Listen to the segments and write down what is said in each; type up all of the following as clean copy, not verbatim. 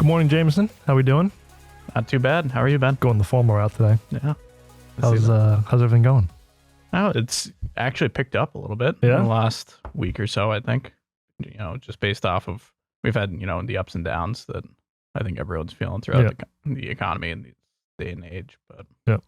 morning, Jameson. How we doing? Not too bad. How are you, Ben? Going the formal route today. Yeah. How's everything going? Oh, it's actually picked up a little bit in the last week or so, I think. You know, just based off of, we've had, you know, the ups and downs that I think everyone's feeling throughout the economy in this day and age. But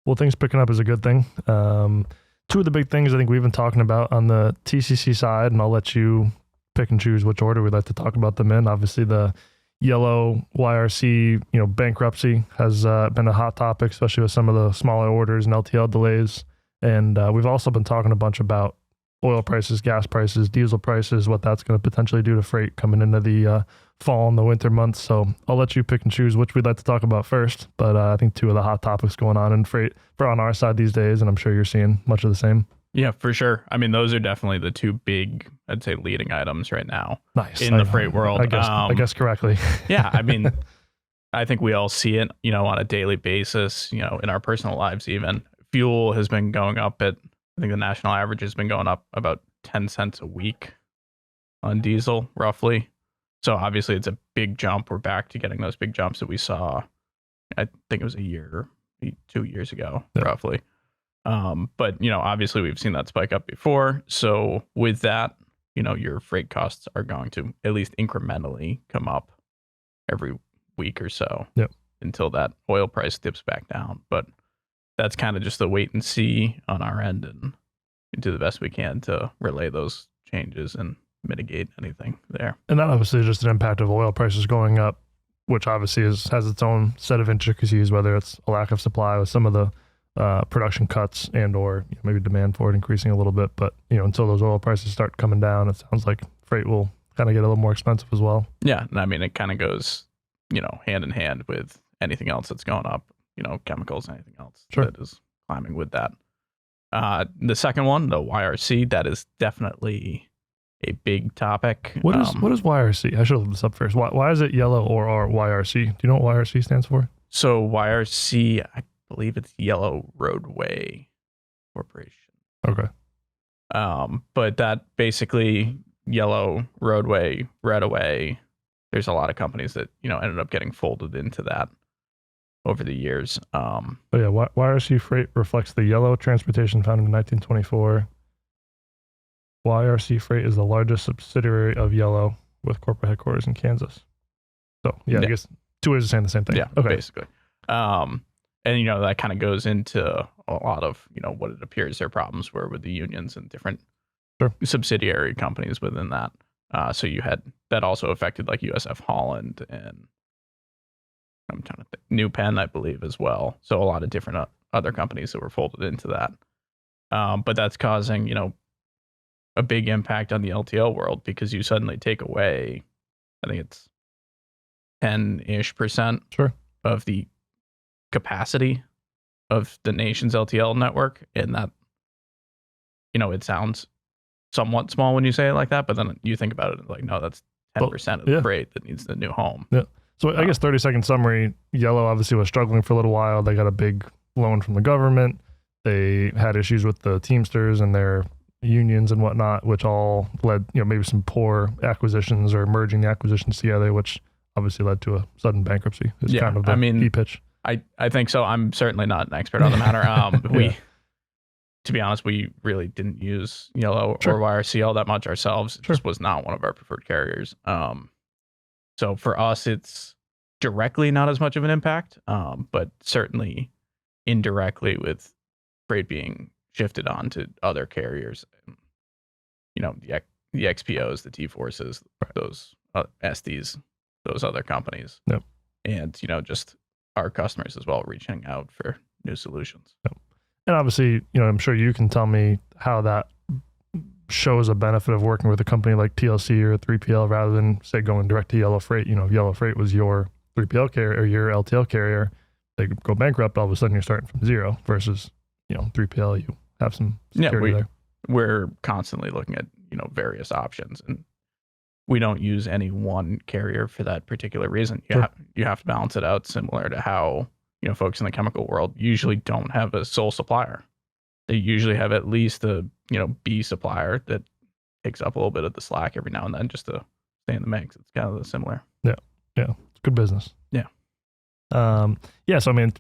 well, things picking up is a good thing. Two of the big things I think we've been talking about on the TCC side, and I'll let you pick and choose which order we'd like to talk about them in. Obviously, the yellow YRC, bankruptcy has been a hot topic, especially with some of the smaller orders and LTL delays. And we've also been talking a bunch about oil prices, gas prices, diesel prices, what that's going to potentially do to freight coming into the fall and the winter months. So I'll let you pick and choose which we'd like to talk about first. But I think two of the hot topics going on in freight for on our side these days, and I'm sure you're seeing much of the same. Yeah, for sure. I mean, those are definitely the two big, I'd say, leading items right now. Nice. In the freight world. I guess correctly. Yeah, I mean, I think we all see it, on a daily basis, in our personal lives even. Fuel has been going up I think the national average has been going up about 10 cents a week on diesel, roughly. So obviously it's a big jump. We're back to getting those big jumps that we saw, I think it was 2 years ago, roughly. But, obviously we've seen that spike up before. So with that, your freight costs are going to at least incrementally come up every week or so until that oil price dips back down. But that's kind of just the wait and see on our end and do the best we can to relay those changes and mitigate anything there. And that obviously is just an impact of oil prices going up, which obviously has its own set of intricacies, whether it's a lack of supply with some of the production cuts and or maybe demand for it increasing a little bit. But, until those oil prices start coming down, it sounds like freight will kind of get a little more expensive as well. Yeah. And I mean, it kind of goes, hand in hand with anything else that's going up, chemicals, anything else that is climbing with that. The second one, the YRC, that is definitely a big topic. What is YRC? I should have looked this up first. Why is it yellow or YRC? Do you know what YRC stands for? So YRC, I believe it's Yellow Roadway Corporation. Okay. But that basically Yellow Roadway, Redaway, there's a lot of companies that, ended up getting folded into that over the years. YRC Freight reflects the yellow transportation founded in 1924. YRC Freight is the largest subsidiary of Yellow with corporate headquarters in Kansas. So, I guess two ways of saying the same thing. Yeah, okay. Basically. And, that kind of goes into a lot of, what it appears their problems were with the unions and different subsidiary companies within that. So you had, that also affected like USF Holland and I'm trying to think, New Penn, I believe, as well. So a lot of different other companies that were folded into that. But that's causing, a big impact on the LTL world because you suddenly take away, I think it's 10-ish% of the capacity of the nation's LTL network. And that, it sounds somewhat small when you say it like that, but then you think about it like, no, that's 10% of the freight that needs a new home. Yeah. So I guess 30-second summary, Yellow obviously was struggling for a little while. They got a big loan from the government. They had issues with the Teamsters and their unions and whatnot, which all led, maybe some poor acquisitions or merging the acquisitions together, which obviously led to a sudden bankruptcy. It's kind of the key pitch. I think so. I'm certainly not an expert on the matter. To be honest, we really didn't use Yellow or YRC all that much ourselves. It just was not one of our preferred carriers. So for us, it's directly not as much of an impact, but certainly indirectly with freight being shifted on to other carriers, the XPOs, the T-Forces, those SDs, those other companies, and, just our customers as well, reaching out for new solutions. And obviously, I'm sure you can tell me how that shows a benefit of working with a company like TLC or 3PL rather than, say, going direct to Yellow Freight. If Yellow Freight was your 3PL carrier or your LTL carrier, they go bankrupt, all of a sudden you're starting from zero versus, 3PL, you have some security there. We're constantly looking at, various options, and we don't use any one carrier for that particular reason. You have to balance it out, similar to how, folks in the chemical world usually don't have a sole supplier. They usually have at least a, B supplier that picks up a little bit of the slack every now and then just to stay in the mix. It's kind of similar. Yeah. good business. Yeah. So I mean,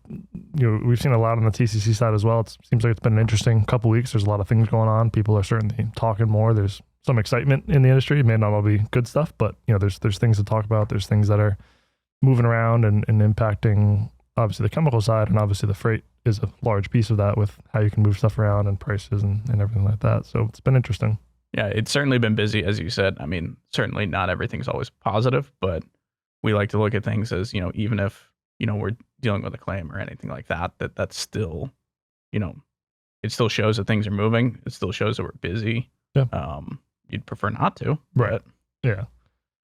we've seen a lot on the TCC side as well. It seems like it's been an interesting couple weeks. There's a lot of things going on. People are certainly talking more. There's some excitement in the industry. It may not all be good stuff, but there's things to talk about. There's things that are moving around and impacting obviously the chemical side, and obviously the freight is a large piece of that with how you can move stuff around and prices and everything like that. So it's been interesting. Yeah, it's certainly been busy, as you said. I mean, certainly not everything's always positive, but we like to look at things as, even if, we're dealing with a claim or anything like that, that's still, it still shows that things are moving. It still shows that we're busy. Yeah. You'd prefer not to, right? Yeah.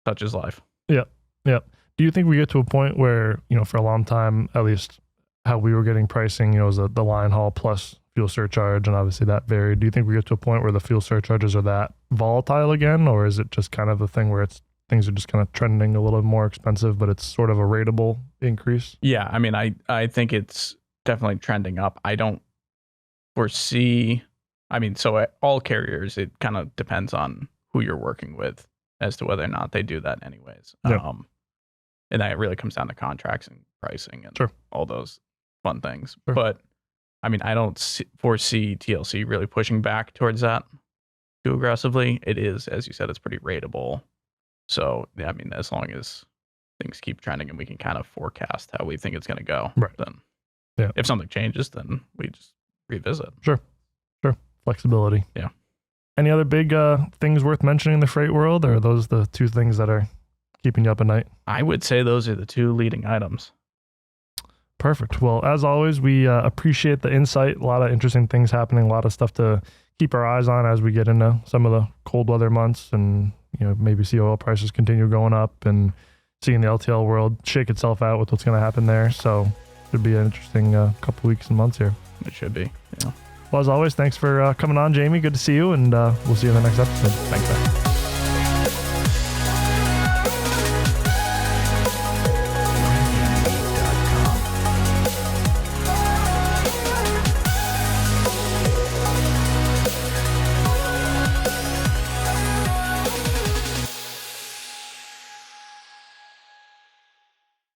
Such is life. Yeah. Yeah. Do you think we get to a point where, for a long time, at least how we were getting pricing, was the line haul plus fuel surcharge, and obviously that varied. Do you think we get to a point where the fuel surcharges are that volatile again, or is it just kind of a thing where things are just kind of trending a little more expensive, but it's sort of a ratable increase? Yeah, I mean, I think it's definitely trending up. I don't foresee, so all carriers, it kind of depends on who you're working with as to whether or not they do that anyways. Yeah. And that really comes down to contracts and pricing and Sure. all those fun things. Sure. But I don't foresee TLC really pushing back towards that too aggressively. It is, as you said, it's pretty ratable. So, as long as things keep trending and we can kind of forecast how we think it's going to go, right, then if something changes, then we just revisit. Sure. Flexibility. Yeah. Any other big things worth mentioning in the freight world, or are those the two things that are keeping you up at night? I would say those are the two leading items. Perfect. Well, as always, we appreciate the insight. A lot of interesting things happening, a lot of stuff to keep our eyes on as we get into some of the cold weather months, and maybe see oil prices continue going up and seeing the LTL world shake itself out with what's going to happen there. So it should be an interesting couple weeks and months here. It should be. Yeah. Well, as always, thanks for coming on, Jamie. Good to see you, and we'll see you in the next episode. Thanks, man.